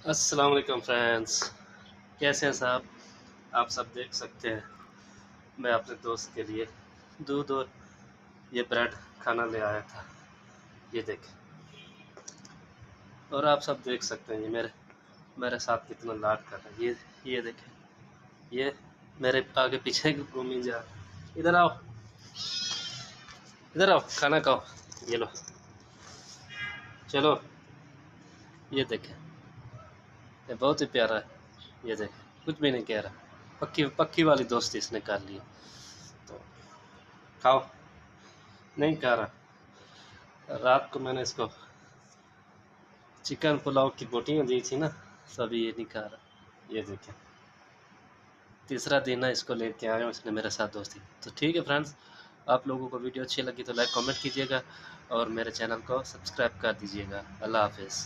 अस्सलाम वालेकुम फ्रेंड्स, कैसे हैं साहब? आप सब देख सकते हैं मैं अपने दोस्त के लिए दूध और ये ब्रेड खाना ले आया था। ये देखें। और आप सब देख सकते हैं ये मेरे मेरे साथ कितना लाड कर रहा है। ये देखें। ये मेरे आगे पीछे घूमी जा। इधर आओ, इधर आओ, खाना खाओ। ये लो, चलो। ये देखें, ये बहुत ही प्यारा है। ये देखें, कुछ भी नहीं कह रहा। पक्की पक्की वाली दोस्ती इसने कर ली। तो खाओ। नहीं खा रहा। रात को मैंने इसको चिकन पुलाव की बोटियाँ दी थी ना, सब ये नहीं खा रहा। ये देखें, तीसरा दिन है इसको लेके आया हूँ, इसने मेरे साथ दोस्ती। तो ठीक है फ्रेंड्स, आप लोगों को वीडियो अच्छी लगी तो लाइक कमेंट कीजिएगा और मेरे चैनल को सब्सक्राइब कर दीजिएगा। अल्लाह हाफिज़।